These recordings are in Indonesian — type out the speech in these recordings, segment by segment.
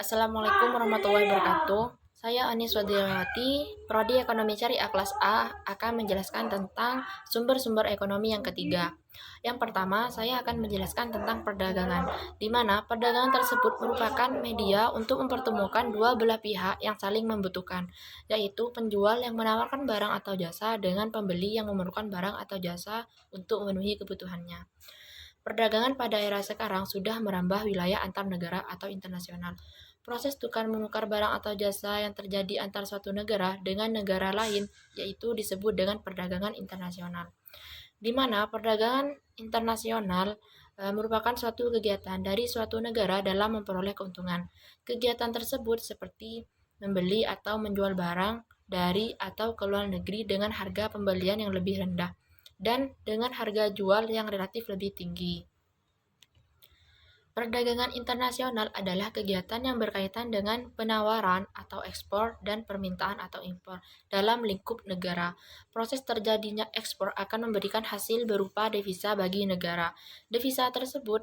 Assalamualaikum warahmatullahi wabarakatuh. Saya Anis Wadilawati, Prodi Ekonomi Syariah kelas A, akan menjelaskan tentang sumber-sumber ekonomi yang ketiga. Yang pertama, saya akan menjelaskan tentang perdagangan, di mana perdagangan tersebut merupakan media untuk mempertemukan dua belah pihak yang saling membutuhkan, yaitu penjual yang menawarkan barang atau jasa dengan pembeli yang memerlukan barang atau jasa untuk memenuhi kebutuhannya. Perdagangan pada era sekarang sudah merambah wilayah antar negara atau internasional. Proses tukar-menukar barang atau jasa yang terjadi antar suatu negara dengan negara lain yaitu disebut dengan perdagangan internasional. Di mana perdagangan internasional merupakan suatu kegiatan dari suatu negara dalam memperoleh keuntungan. Kegiatan tersebut seperti membeli atau menjual barang dari atau ke luar negeri dengan harga pembelian yang lebih rendah dan dengan harga jual yang relatif lebih tinggi. Perdagangan internasional adalah kegiatan yang berkaitan dengan penawaran atau ekspor dan permintaan atau impor dalam lingkup negara. Proses terjadinya ekspor akan memberikan hasil berupa devisa bagi negara. Devisa tersebut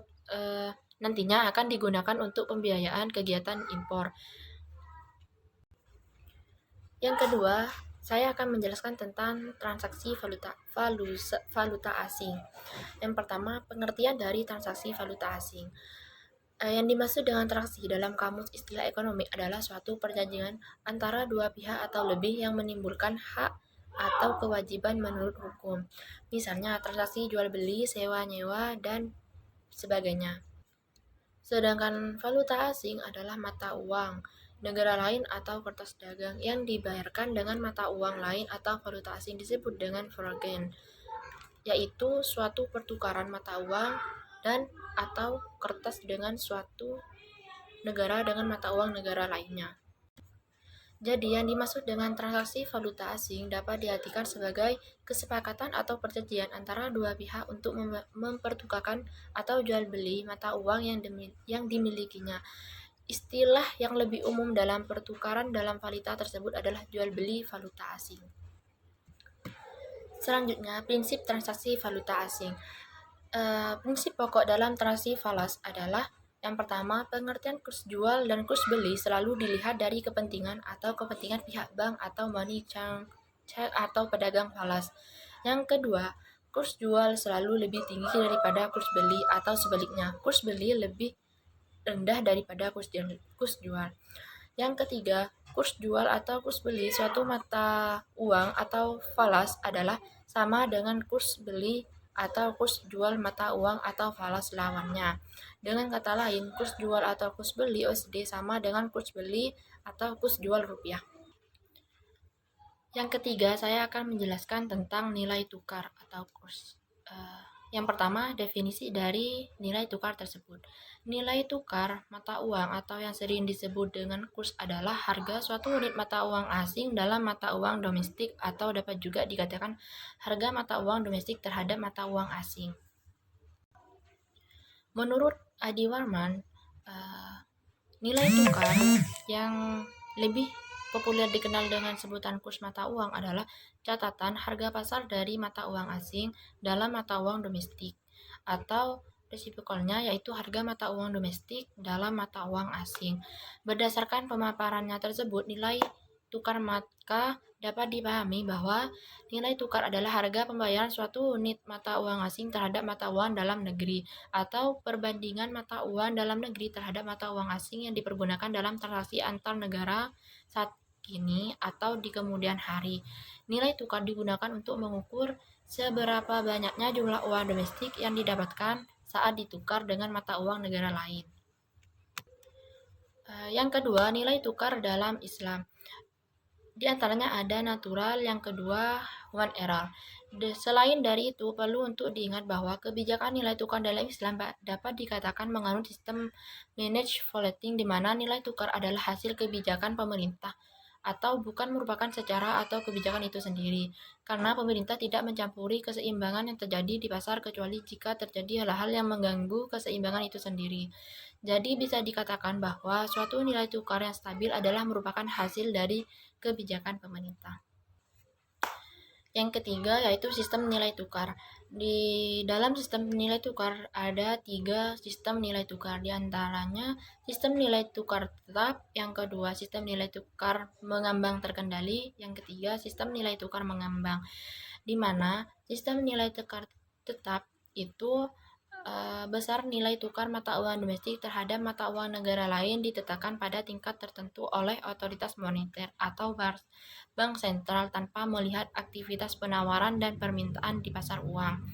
nantinya akan digunakan untuk pembiayaan kegiatan impor. Yang kedua, saya akan menjelaskan tentang transaksi valuta asing. Yang pertama, pengertian dari transaksi valuta asing. Yang dimaksud dengan transaksi dalam kamus istilah ekonomi adalah suatu perjanjian antara dua pihak atau lebih yang menimbulkan hak atau kewajiban menurut hukum. Misalnya transaksi jual beli, sewa nyewa, dan sebagainya. Sedangkan valuta asing adalah mata uang negara lain atau kertas dagang yang dibayarkan dengan mata uang lain atau valuta asing disebut dengan foreign, yaitu suatu pertukaran mata uang dan atau kertas dengan suatu negara dengan mata uang negara lainnya. Jadi, yang dimaksud dengan transaksi valuta asing dapat diartikan sebagai kesepakatan atau perjanjian antara dua pihak untuk mempertukarkan atau jual beli mata uang yang dimilikinya. Istilah yang lebih umum dalam pertukaran dalam valuta tersebut adalah jual beli valuta asing. Selanjutnya, prinsip transaksi valuta asing. Prinsip pokok dalam transaksi falas adalah yang pertama, pengertian kurs jual dan kurs beli selalu dilihat dari kepentingan atau kepentingan pihak bank atau money changer atau pedagang falas. Yang kedua, kurs jual selalu lebih tinggi daripada kurs beli atau sebaliknya, kurs beli lebih rendah daripada kurs jual. Yang ketiga, kurs jual atau kurs beli suatu mata uang atau falas adalah sama dengan kurs beli atau kurs jual mata uang atau falas lawannya. Dengan kata lain, kurs jual atau kurs beli USD sama dengan kurs beli atau kurs jual rupiah. Yang ketiga, saya akan menjelaskan tentang nilai tukar atau kurs. Yang pertama, definisi dari nilai tukar tersebut. Nilai tukar mata uang atau yang sering disebut dengan kurs adalah harga suatu unit mata uang asing dalam mata uang domestik atau dapat juga dikatakan harga mata uang domestik terhadap mata uang asing. Menurut Adi Warman, nilai tukar yang lebih populer dikenal dengan sebutan kurs mata uang adalah catatan harga pasar dari mata uang asing dalam mata uang domestik, atau resiprokalnya yaitu harga mata uang domestik dalam mata uang asing. Berdasarkan pemaparannya tersebut, nilai tukar maka dapat dipahami bahwa nilai tukar adalah harga pembayaran suatu unit mata uang asing terhadap mata uang dalam negeri atau perbandingan mata uang dalam negeri terhadap mata uang asing yang dipergunakan dalam transaksi antar negara saat kini atau di kemudian hari. Nilai tukar digunakan untuk mengukur seberapa banyaknya jumlah uang domestik yang didapatkan saat ditukar dengan mata uang negara lain. Yang kedua, nilai tukar dalam Islam. Di antaranya ada natural, yang kedua human error. Selain dari itu, perlu untuk diingat bahwa kebijakan nilai tukar dalam Islam dapat dikatakan menganut sistem managed floating di mana nilai tukar adalah hasil kebijakan pemerintah atau bukan merupakan secara atau kebijakan itu sendiri, karena pemerintah tidak mencampuri keseimbangan yang terjadi di pasar kecuali jika terjadi hal-hal yang mengganggu keseimbangan itu sendiri. Jadi bisa dikatakan bahwa suatu nilai tukar yang stabil adalah merupakan hasil dari kebijakan pemerintah. Yang ketiga yaitu sistem nilai tukar. Di dalam sistem nilai tukar ada 3 sistem nilai tukar, diantaranya sistem nilai tukar tetap, yang kedua sistem nilai tukar mengambang terkendali, yang ketiga sistem nilai tukar mengambang. Di mana sistem nilai tukar tetap itu besar nilai tukar mata uang domestik terhadap mata uang negara lain ditetapkan pada tingkat tertentu oleh otoritas moneter atau bank sentral tanpa melihat aktivitas penawaran dan permintaan di pasar uang.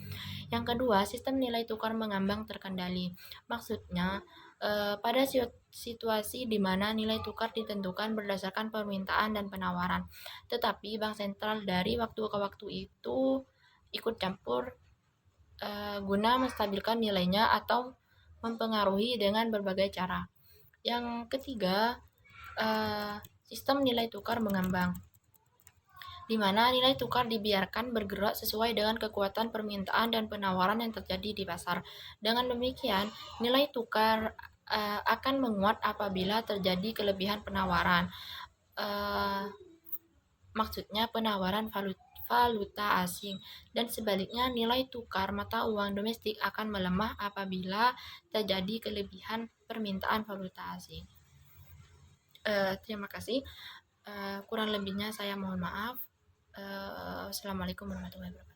Yang kedua, sistem nilai tukar mengambang terkendali. Maksudnya, pada situasi di mana nilai tukar ditentukan berdasarkan permintaan dan penawaran, tetapi bank sentral dari waktu ke waktu itu ikut campur guna menstabilkan nilainya atau mempengaruhi dengan berbagai cara. Yang ketiga, sistem nilai tukar mengambang, di mana nilai tukar dibiarkan bergerak sesuai dengan kekuatan permintaan dan penawaran yang terjadi di pasar. Dengan demikian, nilai tukar akan menguat apabila terjadi kelebihan penawaran. Maksudnya penawaran valuta asing, dan sebaliknya nilai tukar mata uang domestik akan melemah apabila terjadi kelebihan permintaan valuta asing. Terima kasih. Kurang lebihnya saya mohon maaf. Assalamualaikum warahmatullahi wabarakatuh.